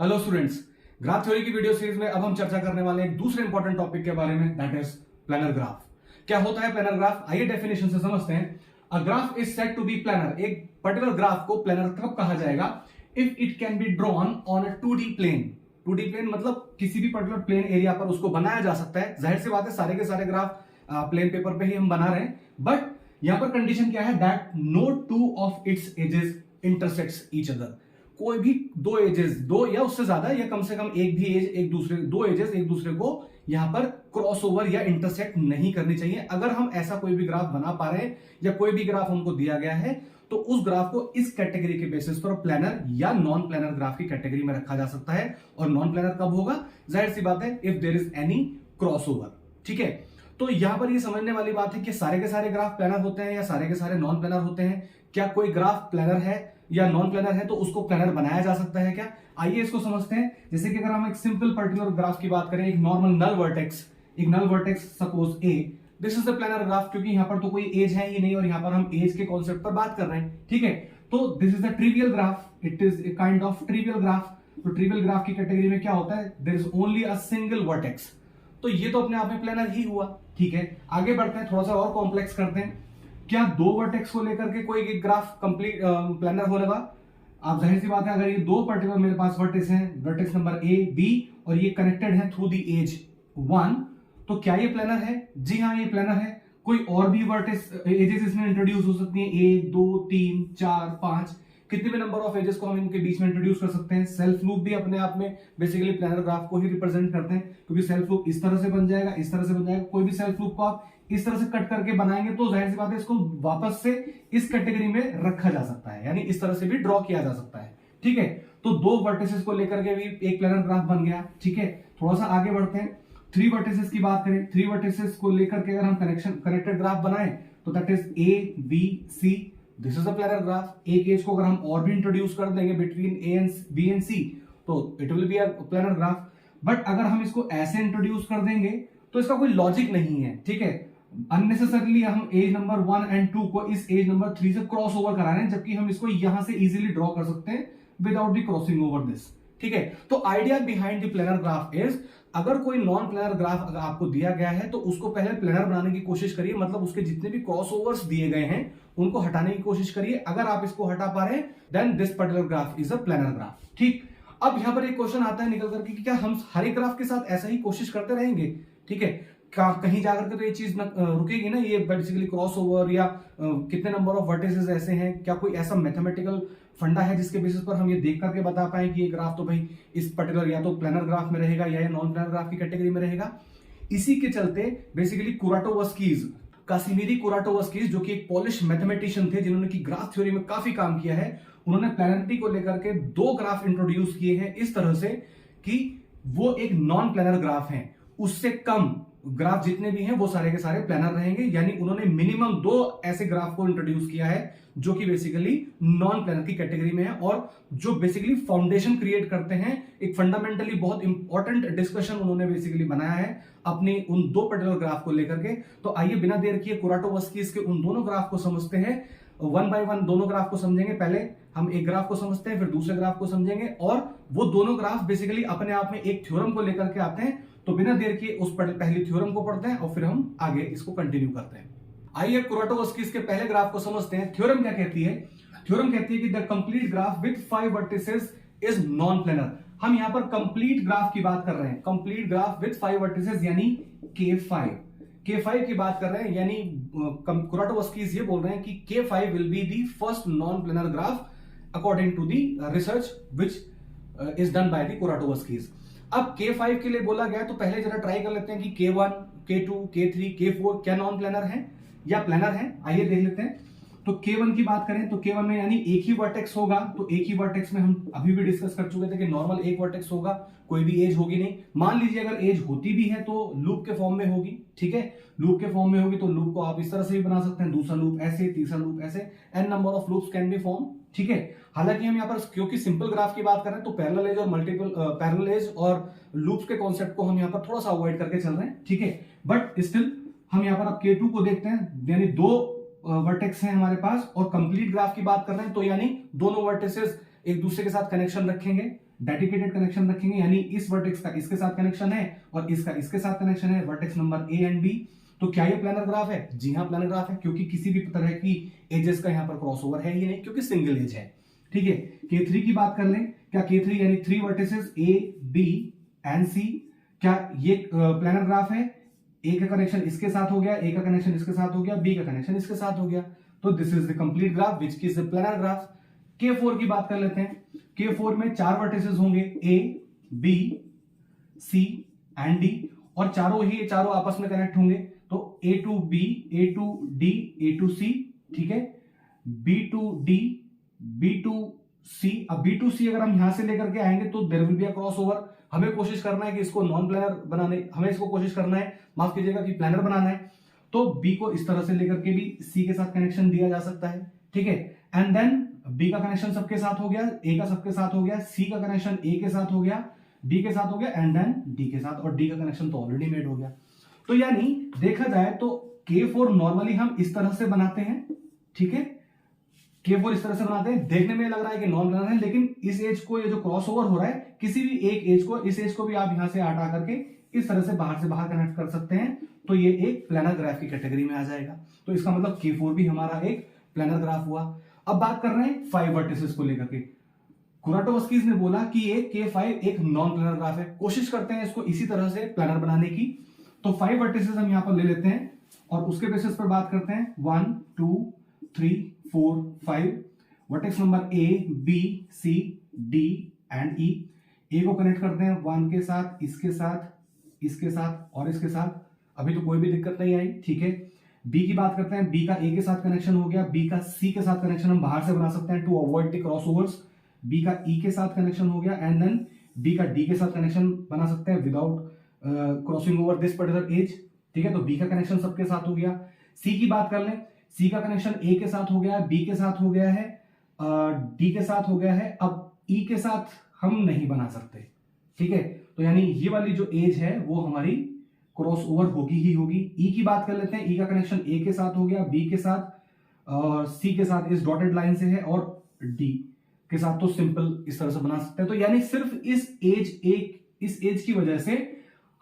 Hello students, graph theory की video series में अब हम चर्चा करने वाले हैं एक दूसरे इंपॉर्टेंट टॉपिक के बारे में, दैट इज प्लानर ग्राफ। क्या होता है प्लानर ग्राफ? आइए डेफिनेशन से समझते हैं। A graph is said to be planar. एक पर्टिकुलर ग्राफ को प्लानर कब कहा जाएगा? If it can be drawn on a 2D plane. 2D plane मतलब किसी भी पर्टिकुलर प्लेन एरिया पर उसको बनाया जा सकता है। जाहिर सी बात है, सारे के सारे ग्राफ प्लेन पेपर पे ही हम बना रहे हैं, बट यहां पर कंडीशन क्या है? That no two of its edges intersects each other. कोई भी दो एजेस, दो या उससे ज्यादा या कम से कम एक भी एज एक दूसरे, दो एजेस एक दूसरे को यहां पर क्रॉस ओवर या इंटरसेक्ट नहीं करनी चाहिए। अगर हम ऐसा कोई भी ग्राफ बना पा रहे हैं या कोई भी ग्राफ हमको दिया गया है तो उस ग्राफ को इस कैटेगरी के बेसिस पर प्लानर या नॉन प्लानर ग्राफ की कैटेगरी में रखा जा सकता है। और नॉन प्लानर कब होगा? जाहिर सी बात है, if there is any cross over. ठीक है, तो यहां पर ये समझने वाली बात है कि सारे के सारे ग्राफ प्लानर होते हैं या सारे के सारे नॉन प्लानर होते हैं। क्या कोई ग्राफ प्लानर है या नॉन प्लानर है तो उसको प्लानर बनाया जा सकता है क्या? आइए इसको समझते हैं। जैसे कि अगर हम एक सिंपल पर्टिकुलर ग्राफ की बात करें, एक normal null vertex suppose A, this is the planar graph, क्योंकि यहां पर तो कोई एज है ही नहीं और यहां पर हम एज के कॉन्सेप्ट पर बात कर रहे हैं। ठीक है, तो this is the trivial graph, it is a kind of trivial graph. तो ट्रिवियल ग्राफ की कैटेगरी में क्या होता है? There is only a single vertex. तो ये तो अपने आप में प्लानर ही हुआ। ठीक है, आगे बढ़ते हैं, थोड़ा सा और कॉम्प्लेक्स करते हैं। क्या दो वर्टेक्स को लेकर के कोई एक ग्राफ कंप्लीट प्लानर होगा? आप जाहिर सी बात है, अगर ये दो पर्टिकुलर मेरे पास वर्टेक्स हैं, वर्टेक्स नंबर ए बी, और ये कनेक्टेड है थ्रू द एज 1, तो क्या ये प्लानर है? जी हाँ, ये प्लानर है। कोई और भी वर्टेक्स एजेस इसमें इंट्रोड्यूस हो सकती हैं, 1 2 3 4 5, कितने भी नंबर ऑफ एजेस को हम इनके बीच में इंट्रोड्यूस कर सकते हैं। सेल्फ लूप भी अपने आप में बेसिकली प्लानर ग्राफ को ही रिप्रेजेंट करते हैं, क्योंकि सेल्फ लूप इस तरह से बन जाएगा, इस तरह से बन जाएगा। कोई भी सेल्फ लूप को आप इस तरह से कट करके बनाएंगे तो जाहिर सी बात है इसको वापस से इस कैटेगरी में रखा जा सकता है, यानी इस तरह से भी ड्रॉ किया जा सकता है। ठीक है, तो दो वर्टिसेस को लेकर के भी एक प्लानर ग्राफ बन गया। ठीक है, थोड़ा सा आगे बढ़ते हैं। 3 वर्टिसेस की बात करें, 3 वर्टिसेस को लेकर के अगर हम कनेक्टेड ग्राफ बनाएं तो that is A B C, this is the planar graph. एक एज को अगर हम और भी इंट्रोड्यूस कर देंगे between A and B and C तो it will be a planar graph. But अगर हम इसको ऐसे इंट्रोड्यूस कर देंगे तो इसका कोई लॉजिक नहीं है। ठीक है, अननेसेसरली हम एज नंबर 1 एंड 2 को इस एज नंबर 3 से क्रॉस ओवर करा रहे हैं, जबकि हम इसको यहां से इजीली ड्रॉ कर सकते हैं without the crossing over this. ठीक है, तो idea behind the planar graph is, अगर कोई नॉन प्लानर ग्राफ अगर आपको दिया गया है तो उसको पहले प्लानर बनाने की कोशिश करिए, मतलब उसके जितने भी क्रॉस ओवर्स दिए गए हैं उनको हटाने की कोशिश करिए। अगर आप इसको हटा पा रहे हैं then this particular graph is a planar graph. ठीक, अब यहां पर एक क्वेश्चन आता है निकल करके कि क्या हम हर एक ग्राफ के साथ ऐसा ही कोशिश करते रहेंगे? ठीक है, कहीं जाकर के तो ये चीज रुकेगी ना, ये बेसिकली क्रॉस ओवर या कितने नंबर ऑफ वर्टिसेस ऐसे हैं, क्या कोई ऐसा मैथमेटिकल फंडा है जिसके बेसिस पर हम ये देख करके बता पाए कि ये ग्राफ तो भाई इस पर्टिकुलर या तो प्लानर ग्राफ में रहेगा या नॉन प्लानर ग्राफ की कैटेगरी में रहेगा? इसी के चलते बेसिकली कासिमिरी कुराटोवस्कीज, जो कि एक पोलिश मैथमेटिशियन थे जिन्होंने की ग्राफ थ्योरी में काफी काम किया है, उन्होंने प्लानरिटी को लेकर के 2 ग्राफ इंट्रोड्यूस किए हैं इस तरह से कि वो एक नॉन प्लानर ग्राफ है, उससे कम ग्राफ जितने भी हैं वो सारे के सारे प्लानर रहेंगे। यानी उन्होंने मिनिमम 2 ऐसे ग्राफ को इंट्रोड्यूस किया है जो कि बेसिकली नॉन प्लानर की कैटेगरी में है और जो बेसिकली फाउंडेशन क्रिएट करते हैं। एक फंडामेंटली बहुत इंपॉर्टेंट डिस्कशन उन्होंने बेसिकली बनाया है अपनी उन 2 पर्टिकुलर ग्राफ को लेकर के। तो आइए बिना देर किए कुराटोवस्कीज के उन दोनों ग्राफ को समझते हैं। वन बाय वन दोनों ग्राफ को समझेंगे। पहले हम एक ग्राफ को समझते हैं, फिर दूसरे ग्राफ को समझेंगे, और वो दोनों ग्राफ बेसिकली अपने आप में एक थ्योरम को लेकर के आते हैं। तो बिना देर किए उस पहली थ्योरम को पढ़ते हैं और फिर हम आगे इसको कंटिन्यू करते हैं। आइए कुराटोवस्कीज के पहले ग्राफ को समझते हैं। थ्योरम क्या कहती है? थ्योरम कहती है कि the complete graph with 5 vertices is non planner. हम यहां पर कंप्लीट ग्राफ की बात कर रहे हैं, कंप्लीट ग्राफ विद 5 वर्टिसेस यानी K5 की बात कर रहे हैं। यानी कुराटोवस्कीज ये बोल रहे हैं कि K5 will be the first non planar graph according to the research which is done by the Kuratowski's. अब K5 के लिए बोला गया तो पहले जरा ट्राई कर लेते हैं कि K1, K2, K3, K4 क्या नॉन प्लानर है या प्लानर है। आइए देख लेते हैं। तो K1 की बात करें तो K1 में यानी एक ही वर्टेक्स होगा। तो एक ही वर्टेक्स में हम अभी भी डिस्कस कर चुके थे कि नॉर्मल एक वर्टेक्स होगा, कोई भी एज होगी नहीं। मान लीजिए अगर एज होती भी है तो लूप के फॉर्म में होगी। ठीक है, लूप के फॉर्म में होगी तो लूप को आप इस तरह से भी बना सकते हैं, दूसरा लूप ऐसे, तीसरा लूप ऐसे, N number of loops can be form. ठीक है, हालांकि हम यहाँ पर क्योंकि सिंपल ग्राफ की बात कर रहे हैं तो पैरेलल एज और मल्टीपल पैरेलल एज और लूप्स के कॉन्सेप्ट को हम यहाँ पर थोड़ा सा अवॉइड करके चल रहे हैं। ठीक है, बट स्टिल हम यहाँ पर अब K2 को देखते हैं, यानी 2 वर्टेक्स हैं हमारे पास और कंप्लीट ग्राफ की बात कर रहे हैं तो यानी दोनों वर्टिसेस एक दूसरे के साथ कनेक्शन रखेंगे। डेडिकेटेड कनेक्शन रखेंगे, यानी इस वर्टेक्स का इसके साथ कनेक्शन है और इसका इसके साथ कनेक्शन है, vertex number A and B. तो क्या ये प्लानर ग्राफ है? जी हाँ प्लानर ग्राफ है, क्योंकि किसी भी तरह की एजेस का यहाँ पर क्रॉसओवर है ही नहीं, क्योंकि सिंगल एज है। ठीक है, K3 की बात कर लें, क्या K3 यानी 3 vertices A, B and C, क्या ये प्लानर ग्राफ है? A का कनेक्शन इसके साथ हो गया, A का कनेक्शन इसके साथ हो गया, B का कनेक्शन इसके साथ हो गया, तो this is the complete graph which is the planar graph. K4 की बात कर लेते हैं, K4 में 4 वर्टिसेस होंगे A, B, C and D, और चारों आपस में कनेक्ट होंगे, तो A to B, A to D, A to C, ठीक है, B to D, B to C। अब B to C अगर हम यहां से लेकर के आएंगे तो there will be a crossover. हमें कोशिश करना है कि इसको नॉन प्लानर बनाने, हमें इसको कोशिश करना है, माफ कीजिएगा, कि प्लानर बनाना है, तो B को इस तरह से लेकर के भी C के साथ कनेक्शन दिया जा सकता है। ठीक है, एंड देन B का कनेक्शन सबके साथ हो गया, A का सबके साथ हो गया, C का कनेक्शन A के साथ हो गया, B के साथ हो गया, एंड देन D के साथ, और D का कनेक्शन तो ऑलरेडी मेड हो गया। तो यानी देखा जाए तो K4 नॉर्मली हम इस तरह से बनाते हैं। ठीक है, K4 इस तरह से बनाते हैं, देखने में लग रहा है कि नॉन प्लानर है, लेकिन इस एज को, ये जो क्रॉसओवर हो रहा है, किसी भी एक एज को, इस एज को भी आप यहां से हटा करके इस तरह से बाहर कनेक्ट कर सकते हैं, तो ये एक प्लानर ग्राफ की कैटेगरी में आ जाएगा। तो इसका मतलब K4 भी हमारा एक प्लानर ग्राफ हुआ। अब बात कर रहे हैं 5 वर्टिसेस को लेकर के। कुराटोव्स्की ने बोला कि ये K5 एक नॉन प्लानर ग्राफ है, कोशिश करते हैं इसको इसी तरह से प्लानर बनाने की। तो 5 वर्टिसेस हम यहां पर ले लेते हैं और उसके बेसिस पर बात करते हैं 1 2 3 4 5 vertex number A, B, C, D and E। A को कनेक्ट करते हैं 1 के साथ, इसके साथ, इसके साथ और इसके साथ, अभी तो कोई भी दिक्कत नहीं आई। ठीक है, B की बात करते हैं, B का A के साथ कनेक्शन हो गया, B का C के साथ कनेक्शन हम बाहर से बना सकते हैं to avoid the crossovers. B का E के साथ कनेक्शन हो गया, एंड देन B का D के साथ कनेक्शन बना सकते हैं without crossing over this particular edge. ठीक है, तो B का कनेक्शन सबके साथ हो गया। C की बात कर लें, C का कनेक्शन A के साथ हो गया है, B के साथ हो गया है, D के साथ हो गया है, अब E के साथ हम नहीं बना सकते। ठीक है, तो यानी ये वाली जो एज है वो हमारी क्रॉस ओवर होगी ही होगी। E की बात कर लेते हैं, E का कनेक्शन A के साथ हो गया, B के साथ, C के साथ इस डॉटेड लाइन से है, और D के साथ तो सिंपल इस तरह से बना सकते हैं। तो यानी सिर्फ इस एज की वजह से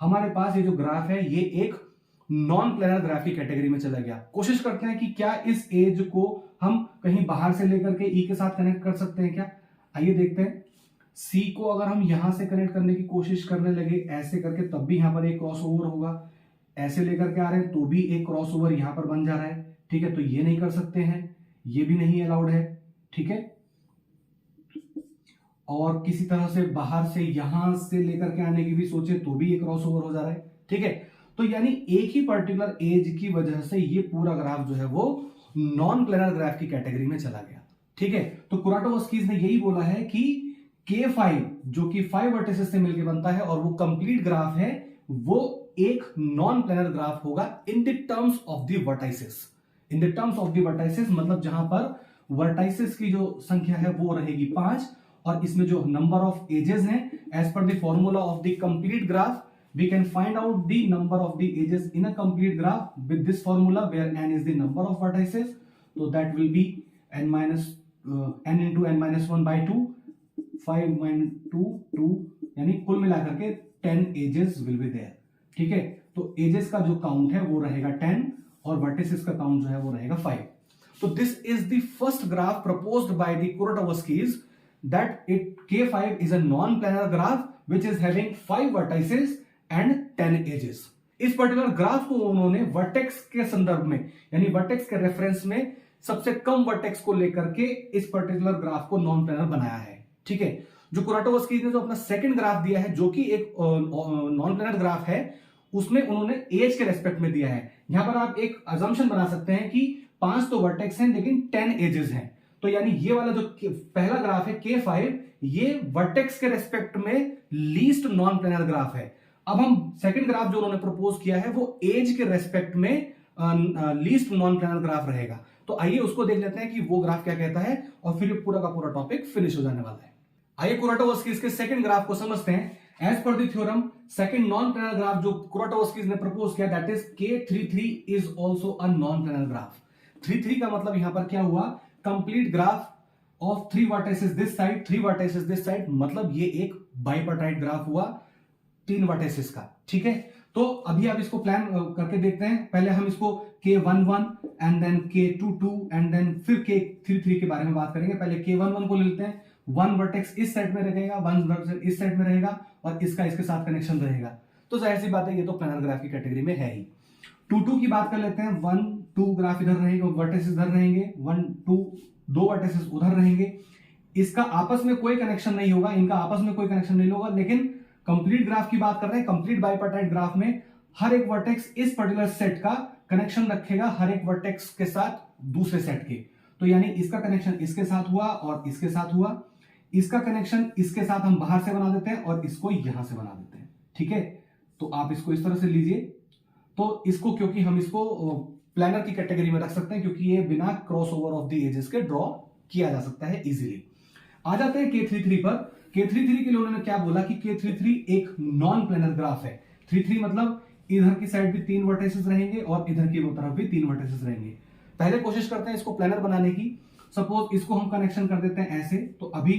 हमारे पास ये जो ग्राफ है ये एक नॉन प्लानर ग्राफ की कैटेगरी में चला गया। कोशिश करते हैं कि क्या इस एज को हम कहीं बाहर से लेकर के E के साथ कनेक्ट कर सकते हैं क्या। आइए देखते हैं। C को अगर हम यहां से कनेक्ट करने की कोशिश करने लगे ऐसे करके, तब भी यहां पर एक क्रॉसओवर होगा। ऐसे लेकर के आ रहे हैं तो भी एक क्रॉसओवर यहां पर बन जा रहा है। ठीक है, तो ये नहीं कर सकते हैं, ये भी नहीं अलाउड है। ठीक है, और किसी तरह से बाहर से यहां से लेकर के आने की भी सोचे तो भी ये क्रॉसओवर हो जा रहा है। ठीक है, तो यानी एक ही पर्टिकुलर एज की वजह से ये पूरा ग्राफ जो है वो नॉन प्लानर ग्राफ की कैटेगरी में चला गया। ठीक है, तो कुराटोव्स्की ने यही बोला है कि K5 जो कि 5 वर्टिसेस से मिलकर बनता है और वो कंप्लीट ग्राफ है, वो एक नॉन प्लानर ग्राफ होगा in the terms of the vertices. In the terms of the vertices मतलब जहां पर वर्टाइसेस की जो संख्या है वो रहेगी 5, और इसमें जो नंबर ऑफ एजेस हैं as per the formula of the complete graph we can find out the number of the edges in a complete graph with this formula where n is the number of vertices, so that will be n into n minus 1 by 2, 5 minus 2 यानी कुल मिलाकर के 10 edges will be there। ठीक है, तो edges का जो count है वो रहेगा 10 और vertices का काउंट जो है वो रहेगा 5। तो this is the first graph proposed by the Kuratowskis that K5 is a non-planar graph which is having 5 vertices and 10 edges. इस पर्टिकुलर ग्राफ को उन्होंने वर्टेक्स के संदर्भ में, यानी वर्टेक्स के रेफरेंस में सबसे कम वर्टेक्स को लेकर के इस पर्टिकुलर ग्राफ को नॉन प्लानर बनाया है। ठीक है, जो कुराटोव्स्की ने जो अपना सेकंड ग्राफ दिया है जो कि एक नॉन प्लानर ग्राफ है, उसमें उन्होंने एज के रेस्पेक्ट में दिया है। यहां पर आप एक अजम्पशन बना सकते हैं कि 5 तो वर्टेक्स हैं लेकिन 10 एजेस हैं, तो यानी ये वाला जो पहला ग्राफ है K5, ये वर्टेक्स के रेस्पेक्ट में लीस्ट नॉन प्लानर ग्राफ है। अब हम सेकंड ग्राफ जो उन्होंने प्रपोज किया है वो एज के रेस्पेक्ट में लीस्ट नॉन प्लानर ग्राफ रहेगा। तो आइए उसको देख लेते हैं कि वो ग्राफ क्या कहता है, और फिर पूरा का पूरा टॉपिक फिनिश हो जाने वाला है। आइए कुराटोव्स्की इसके सेकंड ग्राफ को समझते हैं। As per the theorem, second non planar graph जो कुराटोव्स्की ने प्रपोज किया, that is K33 is also a non planar graph. 33 का मतलब यहां पर क्या हुआ, complete graph of 3 vertices this side, 3 vertices this side, मतलब ये एक बाइपर्टाइट ग्राफ हुआ 3 वर्टिसेस का। ठीक है, तो अभी आप इसको प्लान करके देखते हैं। पहले हम इसको K11 and then K22 and then फिर K33 के बारे में बात करेंगे। पहले K11 को ले लेते हैं। 1 वर्टेक्स इस साइड में रहेगा, 1 वर्टेक्स इस साइड में रहेगा और इसका इसके साथ कनेक्शन रहेगा। तो जाहिर सी बात है ये तो प्लानर ग्राफ की कैटेगरी में है ही। 2 की बात कर लेते हैं। 1 2 ग्राफ इधर रहेंगे, वर्टेसेस इधर रहेंगे, 1 2 2 वर्टेसेस उधर रहेंगे। इसका आपस में कोई कनेक्शन नहीं होगा, इनका आपस में कोई कनेक्शन नहीं होगा। लेकिन कंप्लीट ग्राफ की बात कर रहे हैं। कंप्लीट बाइपर्टाइट ग्राफ में हर एक वर्टेक्स इस पर्टिकुलर सेट का कनेक्शन रखेगा हर एक वर्टेक्स के साथ दूसरे सेट के। तो यानी इसका कनेक्शन इसके साथ हुआ और इसके साथ हुआ, इसका कनेक्शन इसके साथ हम बाहर से बना देते हैं और इसको यहां से बना देते हैं। ठीक है, तो आप इसको इस तरह से लीजिए। तो इसको, क्योंकि हम इसको प्लानर की कैटेगरी में रख सकते हैं क्योंकि ये बिना cross over of the edges के ड्रॉ किया जा सकता है इजीली। आ जाते हैं K33 पर। K33 के लिए उन्होंने क्या बोला कि K33 एक नॉन प्लानर ग्राफ है। 33 मतलब इधर की साइड भी 3 वर्टिसेस रहेंगे और इधर की तरफ भी 3 वर्टिसेस रहेंगे। पहले कोशिश करते हैं इसको प्लानर बनाने की। सपोज इसको हम कनेक्शन कर देते हैं ऐसे, तो अभी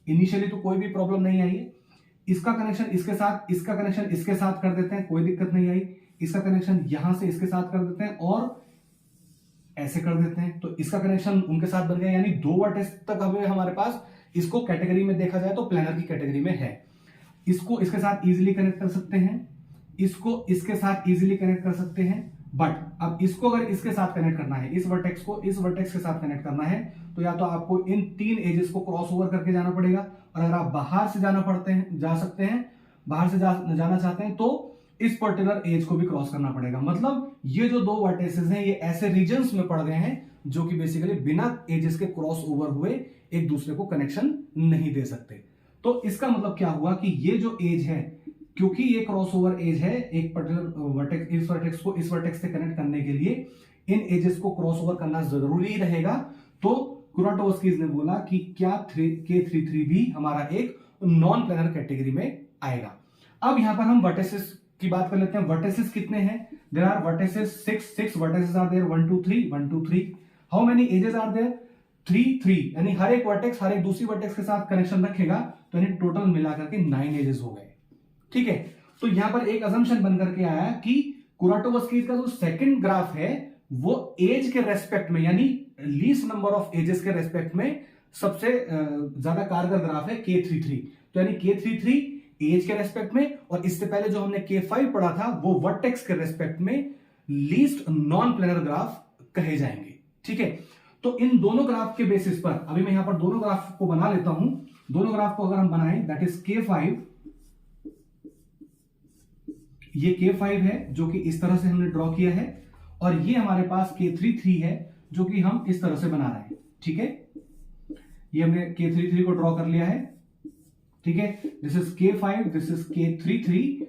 इनिशियली तो कोई भी प्रॉब्लम नहीं आई है। इसका कनेक्शन इसके साथ, इसका कनेक्शन इसके साथ कर देते हैं, कोई दिक्कत नहीं आई। इसका कनेक्शन यहां से इसके साथ कर देते हैं और ऐसे कर देते हैं, तो इसका कनेक्शन उनके साथ बन गया। यानी 2 वर्टेक्स तक हमें हमारे पास, इसको कैटेगरी में देखा जाए तो प्लानर की कैटेगरी में है। इसको इसके साथ इजीली कनेक्ट कर सकते हैं, इसको इसके साथ इजीली कनेक्ट कर सकते हैं। बट अब इसको अगर इसके साथ कनेक्ट करना है, इस वर्टेक्स को इस वर्टेक्स के साथ कनेक्ट करना है, तो या तो आपको इन 3 एजेस को क्रॉस ओवर करके जाना पड़ेगा। और अगर आप बाहर से जा सकते हैं, बाहर से जाना चाहते हैं, तो इस पर्टिकुलर एज को भी क्रॉस करना पड़ेगा। मतलब ये जो 2 वर्टेसेस हैं ये ऐसे रीजन्स में पड़ गए हैं जो कि बेसिकली बिना एजेस के क्रॉस ओवर हुए एक दूसरे को कनेक्शन नहीं दे सकते। तो इसका मतलब क्या हुआ कि ये जो एज है, क्योंकि ये क्रॉस ओवर एज है, एक पर्टिकुलर वर्टेक्स इस वर्टेक्स को इस वर्टेक्स से कनेक्ट करने के लिए इन एजेस को क्रॉस ओवर करना जरूरी रहेगा। तो कुराटोव्स्की ने बोला कि क्या K33 भी हमारा एक नॉन प्लानर कैटेगरी में आएगा। अब यहां पर हम वर्टेसेस की बात कर लेते हैं। वर्टेसेस कितने हैं? There are vertices 6 vertices are there, 1 2 3 1 2 3। How many edges are there? 3 यानी हर एक वर्टेक्स हर एक दूसरी वर्टेक्स के साथ कनेक्शन रखेगा, तो यानी टोटल मिलाकर के 9 एजेस हो गए। ठीक है, तो यहां पर एक असम्पशन बनकर के आया कि कुराटोव्स्की का जो सेकंड ग्राफ है वो एज के रेस्पेक्ट में, यानी लीस्ट नंबर ऑफ एजेस के रेस्पेक्ट में सबसे ज्यादा कारगर ग्राफ है K33। तो यानी K33 एज के रेस्पेक्ट में, और इससे पहले जो हमने K5 पढ़ा था वो वर्टेक्स के रेस्पेक्ट में लीस्ट नॉन प्लानर ग्राफ कहे जाएंगे। ठीक है, तो इन दोनों ग्राफ के बेसिस पर अभी मैं यहां पर दोनों ग्राफ को बना लेता हूं। दोनों ग्राफ को अगर हम बनाएं, दैट इज K5, ये K5 है जो कि इस तरह से हमने ड्रॉ किया है, और ये हमारे पास K33 है जो कि हम इस तरह से बना रहे हैं। ठीक है, ये हमने K33 को ड्रॉ कर लिया है। ठीक है, this is K5, this is K33।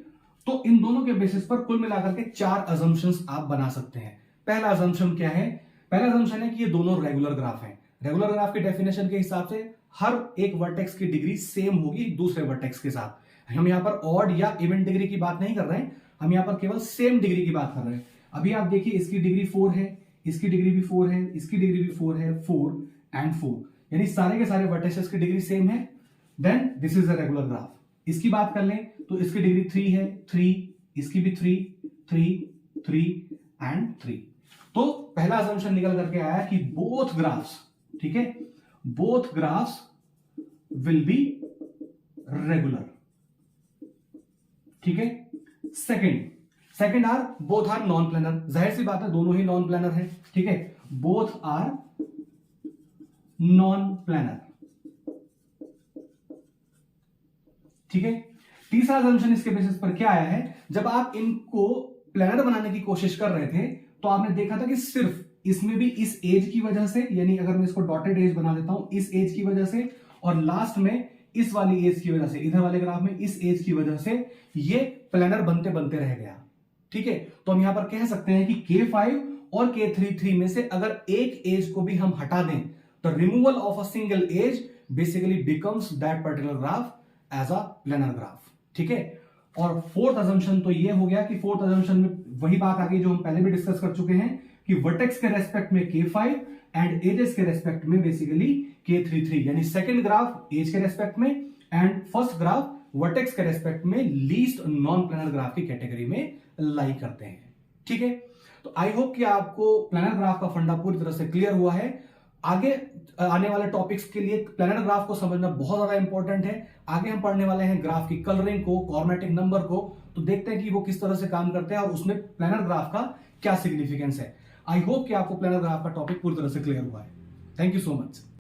तो इन दोनों के बेसिस पर कुल मिलाकर के 4 अजम्पशंस आप बना सकते हैं। पहला अजम्पशन क्या है? पहला अजम्पशन है कि ये दोनों रेगुलर ग्राफ हैं। रेगुलर ग्राफ की डेफिनेशन के हिसाब से हर एक वर्टेक्स की डिग्री सेम होगी दूसरे वर्टेक्स के साथ। हम यहां पर ऑड या इवन डिग्री की बात नहीं कर रहे हैं, हम यहां पर केवल सेम डिग्री की बात कर रहे हैं। अभी आप देखिए, इसकी डिग्री 4 है, इसकी डिग्री भी 4 है, इसकी डिग्री भी 4 है, 4 एंड 4, यानी सारे के सारे वर्टेसेस की डिग्री सेम है। Then this is a regular graph. इसकी बात कर लें तो इसकी डिग्री 3 है, 3, इसकी भी 3, 3, 3 एंड 3। तो पहला असम्पशन निकल करके आया कि बोथ ग्राफ्स, ठीक है, both graphs will be regular. ठीक है, second are both are non planar. जाहिर सी बात है दोनों ही नॉन प्लानर है। ठीक है, बोथ आर नॉन प्लानर। ठीक है, तीसरा असम्पशन इसके बेसिस पर क्या आया है? जब आप इनको प्लानर बनाने की कोशिश कर रहे थे तो आपने देखा था कि सिर्फ इसमें भी इस एज की वजह से, यानी अगर मैं इसको डॉटेड एज बना देता हूं, इस एज की वजह से, और लास्ट में इस वाली एज की वजह से, इधर वाले ग्राफ में इस एज की वजह से ये प्लानर बनते बनते रह गया। ठीक है, तो हम यहां पर कह सकते हैं कि K5 और K33 में से अगर एक एज को भी हम हटा दें तो removal of a single edge basically becomes that particular graph as a planar graph. ठीक है, और फोर्थ असम्पशन तो ये हो गया कि फोर्थ असम्पशन में वही बात आ गई जो हम पहले भी डिस्कस कर चुके हैं कि वर्टेक्स के रेस्पेक्ट में K5 एंड एजेस के रेस्पेक्ट में बेसिकली K33, यानी सेकंड ग्राफ एज के रेस्पेक्ट में एंड फर्स्ट ग्राफ वर्टेक्स के रेस्पेक्ट में लीस्ट नॉन प्लानर ग्राफ की कैटेगरी में लाई करते हैं। ठीक है, तो आई होप कि आपको प्लानर ग्राफ का फंडा पूरी तरह से क्लियर हुआ है। आगे आने वाले टॉपिक्स के लिए प्लानर ग्राफ को समझना बहुत ज्यादा इंपॉर्टेंट है। आगे हम पढ़ने वाले हैं ग्राफ की कलरिंग को, कॉर्मेटिक नंबर को, तो देखते हैं कि वो किस तरह से काम करते हैं और उसमें प्लानर ग्राफ का क्या सिग्निफिकेंस है। आई होप कि आपको प्लानर ग्राफ का टॉपिक पूरी तरह से क्लियर हुआ है। Thank you so much.